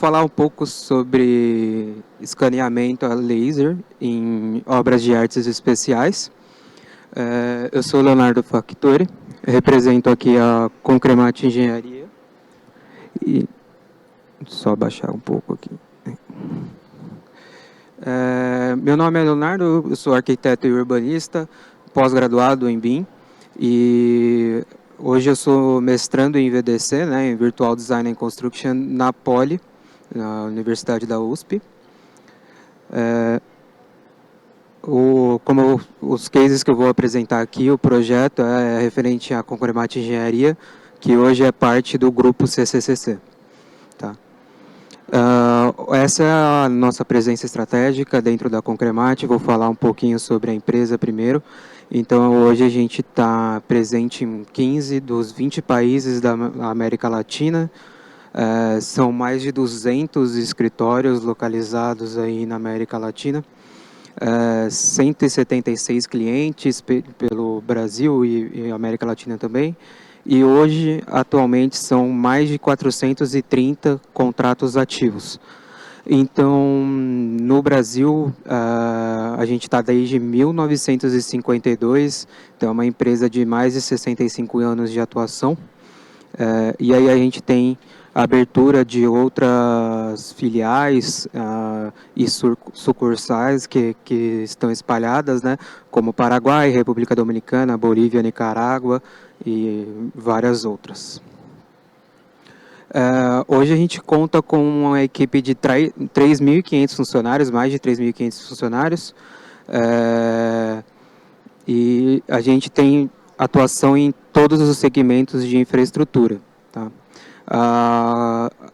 falar um pouco sobre escaneamento a laser em obras de artes especiais. Eu sou Leonardo Factori, represento aqui a Concremat Engenharia. E só baixar um pouco aqui. Meu nome é Leonardo, eu sou arquiteto e urbanista, pós-graduado em BIM. E hoje eu sou mestrando em VDC, né, em Virtual Design and Construction, na Poli, na Universidade da USP. Como os cases que eu vou apresentar aqui, o projeto é referente à Concremat Engenharia, que hoje é parte do grupo CCCC. Tá? Essa é a nossa presença estratégica dentro da Concremat. Vou falar um pouquinho sobre a empresa primeiro. Então, hoje a gente está presente em 15 dos 20 países da América Latina. São mais de 200 escritórios localizados aí na América Latina. 176 clientes pelo Brasil e América Latina também. E hoje, atualmente, são mais de 430 contratos ativos. Então, no Brasil, a gente está desde 1952, então é uma empresa de mais de 65 anos de atuação. E aí a gente tem a abertura de outras filiais e sucursais que estão espalhadas, né, como Paraguai, República Dominicana, Bolívia, Nicarágua e várias outras. Hoje a gente conta com uma equipe de 3.500 funcionários, mais de 3.500 funcionários, e a gente tem atuação em todos os segmentos de infraestrutura. Tá?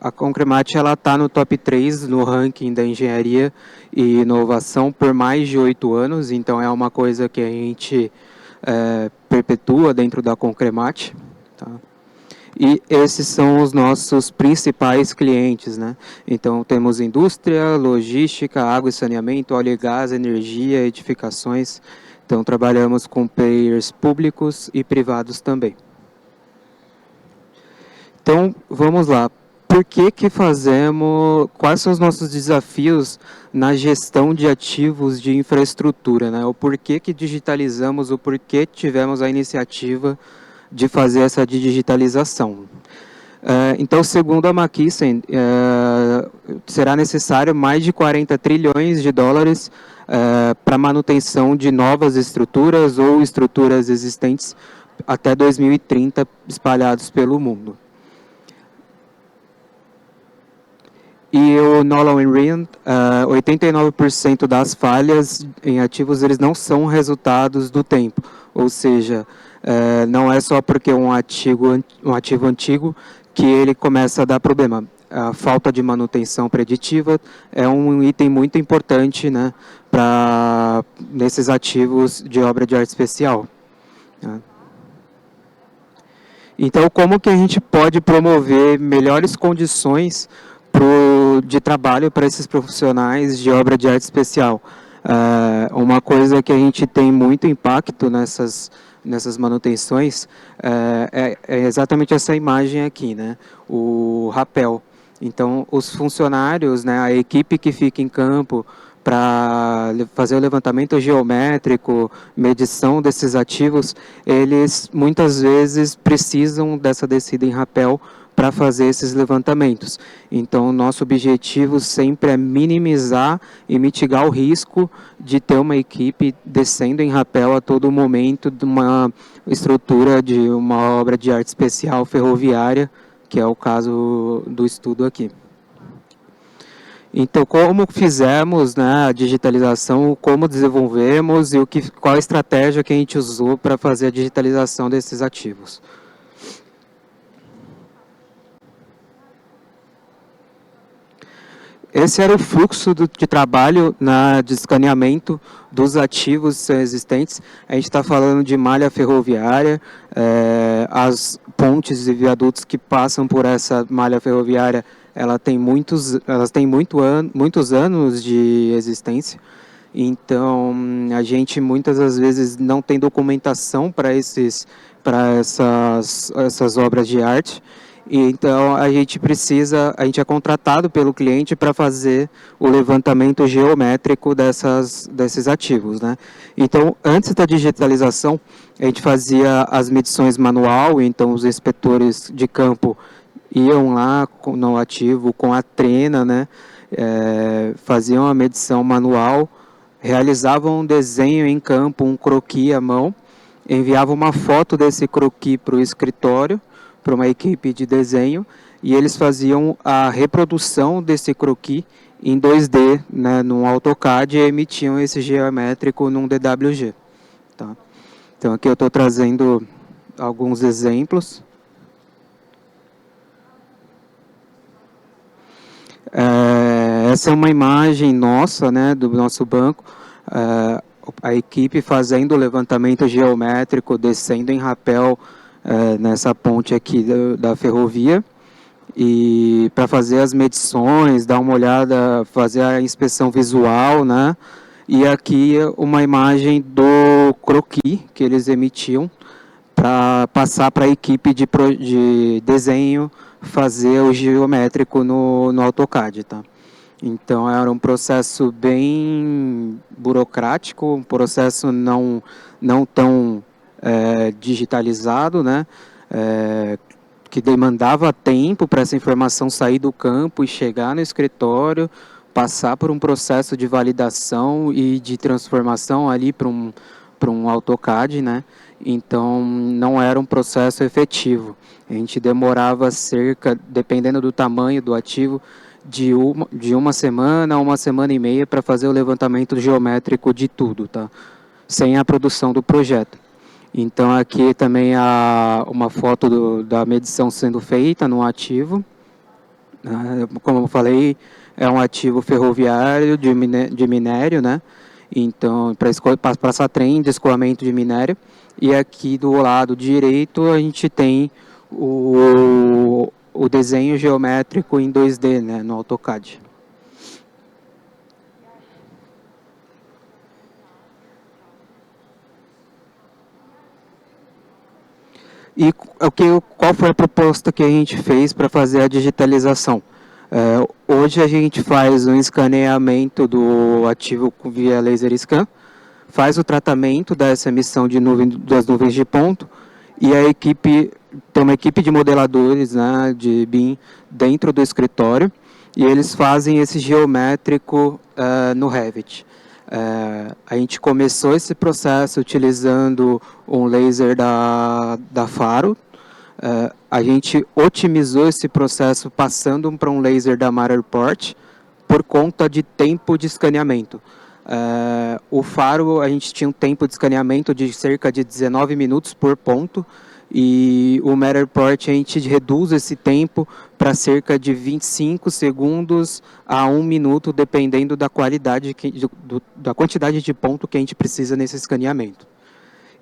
A Concremat está no top 3 no ranking da engenharia e inovação por mais de 8 anos, então é uma coisa que a gente perpetua dentro da Concremat. Tá? E esses são os nossos principais clientes, né? Então, temos indústria, logística, água e saneamento, óleo e gás, energia, edificações. Então, trabalhamos com players públicos e privados também. Então, vamos lá. Por que fazemos, quais são os nossos desafios na gestão de ativos de infraestrutura, né? O porquê que digitalizamos, o porquê tivemos a iniciativa de fazer essa digitalização. Então, segundo a McKinsey, será necessário mais de 40 trilhões de dólares para manutenção de novas estruturas ou estruturas existentes até 2030 espalhados pelo mundo. E o Nolan Ryan, 89% das falhas em ativos eles não são resultados do tempo, ou seja, não é só porque um ativo antigo que ele começa a dar problema. A falta de manutenção preditiva é um item muito importante, né, nesses ativos de obra de arte especial. Né? Então, como que a gente pode promover melhores condições de trabalho para esses profissionais de obra de arte especial? Uma coisa que a gente tem muito impacto nessas manutenções é exatamente essa imagem aqui, né? O rapel. Então, os funcionários, né, a equipe que fica em campo para fazer o levantamento geométrico, medição desses ativos, eles muitas vezes precisam dessa descida em rapel para fazer esses levantamentos. Então, nosso objetivo sempre é minimizar e mitigar o risco de ter uma equipe descendo em rapel a todo momento de uma estrutura de uma obra de arte especial ferroviária, que é o caso do estudo aqui. Então, como fizemos, né, a digitalização, como desenvolvemos e qual a estratégia que a gente usou para fazer a digitalização desses ativos. Esse era o fluxo de trabalho de escaneamento dos ativos existentes. A gente está falando de malha ferroviária, as pontes e viadutos que passam por essa malha ferroviária, elas têm muitos anos de existência. Então, a gente muitas das vezes não tem documentação para essas obras de arte. E então a gente é contratado pelo cliente para fazer o levantamento geométrico desses ativos, né? Então, antes da digitalização, a gente fazia as medições manual, então os inspetores de campo iam lá no ativo com a trena, né? Faziam a medição manual, realizavam um desenho em campo, um croquis à mão, enviavam uma foto desse croquis para o escritório, para uma equipe de desenho, e eles faziam a reprodução desse croquis em 2D, né, num AutoCAD, e emitiam esse geométrico num DWG. Tá? Então aqui eu estou trazendo alguns exemplos. Essa é uma imagem nossa, né, do nosso banco, a equipe fazendo o levantamento geométrico, descendo em rapel nessa ponte aqui da ferrovia, e para fazer as medições, dar uma olhada, fazer a inspeção visual, né, e aqui uma imagem do croquis que eles emitiam para passar para a equipe de desenho fazer o geométrico no AutoCAD, tá? Então era um processo bem burocrático, um processo não tão digitalizado, né? Que demandava tempo para essa informação sair do campo e chegar no escritório, passar por um processo de validação e de transformação ali para um AutoCAD, né? Então não era um processo efetivo. A gente demorava cerca, dependendo do tamanho do ativo, de uma semana a uma semana e meia para fazer o levantamento geométrico de tudo, tá? Sem a produção do projeto. Então aqui também há uma foto da medição sendo feita no ativo. Como eu falei, é um ativo ferroviário de minério, né? Então, para passar trem de escoamento de minério. E aqui do lado direito a gente tem o desenho geométrico em 2D, né, no AutoCAD. E qual foi a proposta que a gente fez para fazer a digitalização? Hoje a gente faz um escaneamento do ativo via laser scan, faz o tratamento dessa emissão das nuvens de ponto, e a equipe tem uma equipe de modeladores, né, de BIM dentro do escritório, e eles fazem esse geométrico no Revit. A gente começou esse processo utilizando um laser da Faro. A gente otimizou esse processo passando para um laser da Matterport por conta de tempo de escaneamento. O Faro, a gente tinha um tempo de escaneamento de cerca de 19 minutos por ponto, e o Matterport a gente reduz esse tempo para cerca de 25 segundos a 1 minuto, dependendo da qualidade, da quantidade de ponto que a gente precisa nesse escaneamento.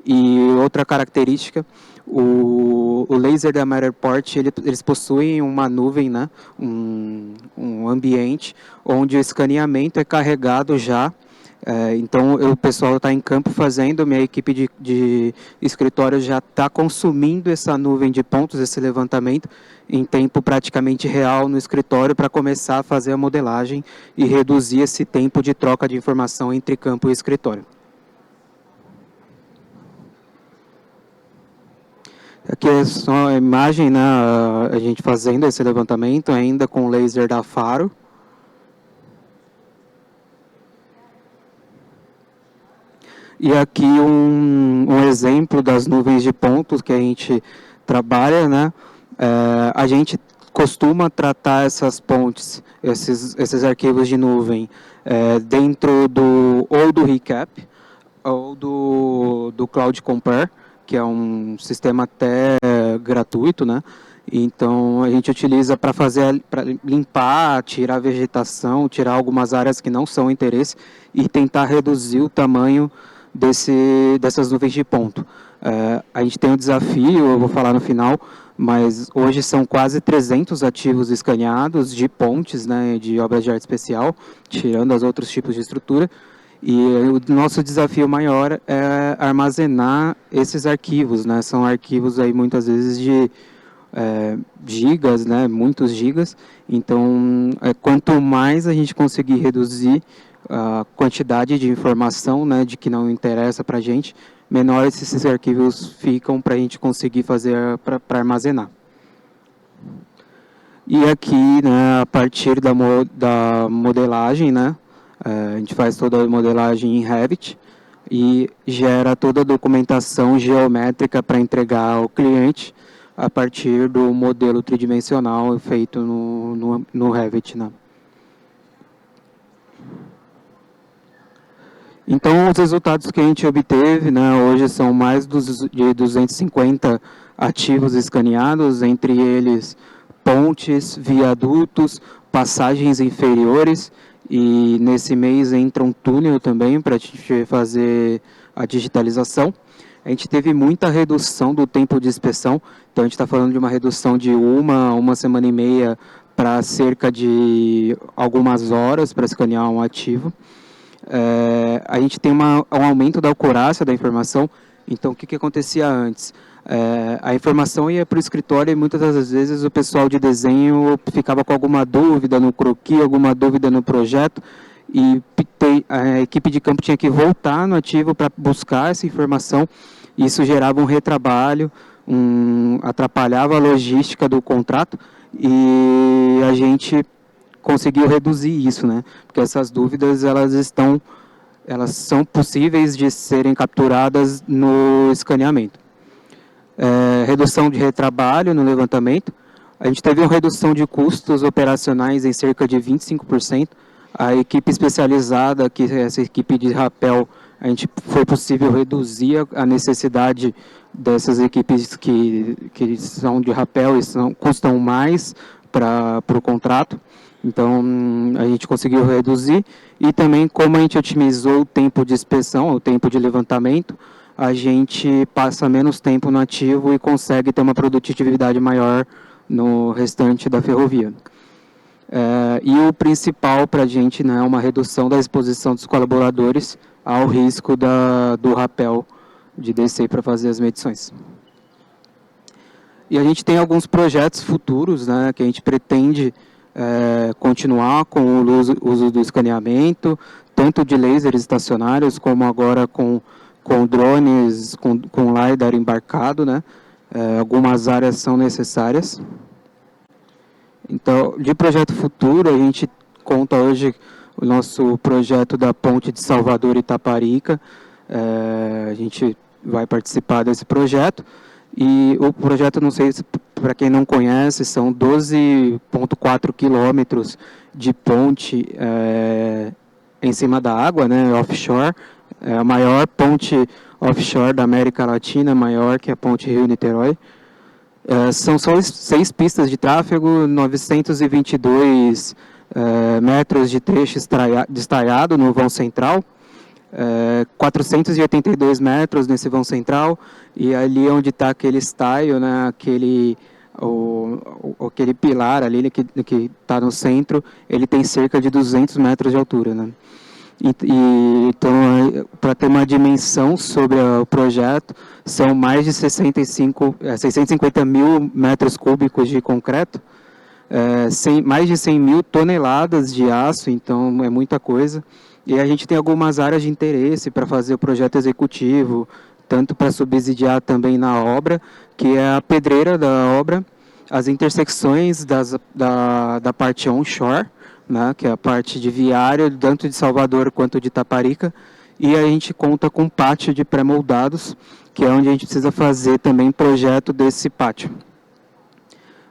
E outra característica, o laser da Matterport, eles possuem uma nuvem, né, um ambiente, onde o escaneamento é carregado já. Então, o pessoal está em campo fazendo, minha equipe de escritório já está consumindo essa nuvem de pontos, esse levantamento, em tempo praticamente real no escritório, para começar a fazer a modelagem e reduzir esse tempo de troca de informação entre campo e escritório. Aqui é só a imagem, né, a gente fazendo esse levantamento ainda com o laser da Faro. E aqui um exemplo das nuvens de pontos que a gente trabalha, né? A gente costuma tratar essas pontes, esses arquivos de nuvem, dentro ou do Recap ou do Cloud Compare, que é um sistema até gratuito, né? Então a gente utiliza para limpar, tirar vegetação, tirar algumas áreas que não são interesse e tentar reduzir o tamanho dessas nuvens de ponto. A gente tem um desafio, eu vou falar no final, mas hoje são quase 300 ativos escaneados de pontes, né, de obras de arte especial, tirando os outros tipos de estrutura. E o nosso desafio maior é armazenar esses arquivos, né? São arquivos aí muitas vezes de gigas, né, muitos gigas. Então, quanto mais a gente conseguir reduzir a quantidade de informação, né, de que não interessa para a gente, menores esses arquivos ficam para a gente conseguir fazer para armazenar. E aqui, né, a partir da modelagem, né, a gente faz toda a modelagem em Revit e gera toda a documentação geométrica para entregar ao cliente a partir do modelo tridimensional feito no Revit, né. Então, os resultados que a gente obteve, né, hoje são mais de 250 ativos escaneados, entre eles pontes, viadutos, passagens inferiores, e nesse mês entra um túnel também para a gente fazer a digitalização. A gente teve muita redução do tempo de inspeção, então a gente está falando de uma redução de uma semana e meia para cerca de algumas horas para escanear um ativo. A gente tem um aumento da acurácia da informação. Então, o que acontecia antes? A informação ia para o escritório e muitas das vezes o pessoal de desenho ficava com alguma dúvida no croquis, alguma dúvida no projeto, e a equipe de campo tinha que voltar no ativo para buscar essa informação. Isso gerava um retrabalho, atrapalhava a logística do contrato, e a gente conseguiu reduzir isso, né? Porque essas dúvidas elas são possíveis de serem capturadas no escaneamento. Redução de retrabalho no levantamento. A gente teve uma redução de custos operacionais em cerca de 25%. A equipe especializada, que é essa equipe de rapel, a gente foi possível reduzir a necessidade dessas equipes que são de rapel e custam mais para o contrato. Então, a gente conseguiu reduzir, e também como a gente otimizou o tempo de inspeção, o tempo de levantamento, a gente passa menos tempo no ativo e consegue ter uma produtividade maior no restante da ferrovia. E o principal para a gente, né, é uma redução da exposição dos colaboradores ao risco do rapel de descer para fazer as medições. E a gente tem alguns projetos futuros, né, que a gente pretende continuar com o uso do escaneamento, tanto de lasers estacionários, como agora com drones, com LiDAR embarcado, né? Algumas áreas são necessárias. Então, de projeto futuro, a gente conta hoje o nosso projeto da ponte de Salvador e Itaparica. A gente vai participar desse projeto. E o projeto, não sei se para quem não conhece, são 12,4 quilômetros de ponte em cima da água, né, offshore. É a maior ponte offshore da América Latina, maior que a ponte Rio-Niterói. São só 6 pistas de tráfego, 922 metros de trecho estaiado no vão central, 482 metros nesse vão central, e ali onde está aquele estaio, né, aquele pilar ali que está no centro, ele tem cerca de 200 metros de altura, né? Então, para ter uma dimensão sobre o projeto, são mais de 650 mil metros cúbicos de concreto, mais de 100 mil toneladas de aço, então é muita coisa. E a gente tem algumas áreas de interesse para fazer o projeto executivo, tanto para subsidiar também na obra, que é a pedreira da obra, as intersecções da parte onshore, né, que é a parte de viário, tanto de Salvador quanto de Itaparica, e a gente conta com pátio de pré-moldados, que é onde a gente precisa fazer também projeto desse pátio.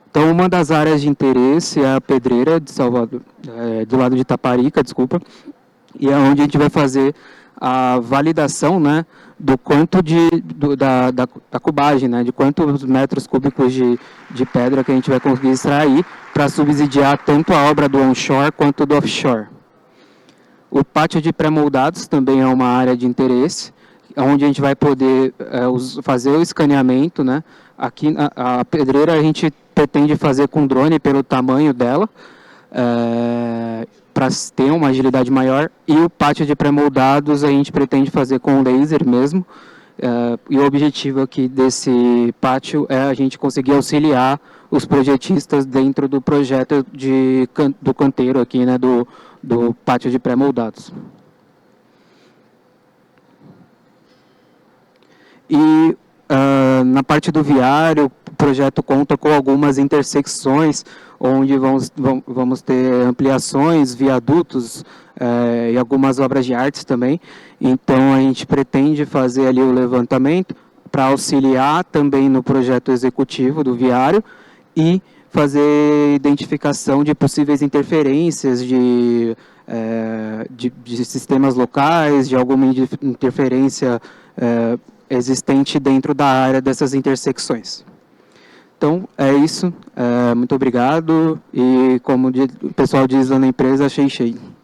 Então, uma das áreas de interesse é a pedreira de Salvador, do lado de Itaparica, desculpa, e é onde a gente vai fazer a validação, né, do quanto da cubagem, né, de quantos metros cúbicos de pedra que a gente vai conseguir extrair para subsidiar tanto a obra do onshore quanto do offshore. O pátio de pré-moldados também é uma área de interesse, onde a gente vai poder fazer o escaneamento, né. Aqui a pedreira a gente pretende fazer com drone pelo tamanho dela, para ter uma agilidade maior, e o pátio de pré-moldados a gente pretende fazer com laser mesmo, E o objetivo aqui desse pátio é a gente conseguir auxiliar os projetistas dentro do projeto do canteiro aqui, né, do pátio de pré-moldados. E na parte do viário, o projeto conta com algumas intersecções, onde vamos ter ampliações, viadutos e algumas obras de artes também. Então, a gente pretende fazer ali o levantamento para auxiliar também no projeto executivo do viário e fazer identificação de possíveis interferências de sistemas locais, de alguma interferência existente dentro da área dessas intersecções. Então, é isso. Muito obrigado. E, como o pessoal diz lá na empresa, achei cheio.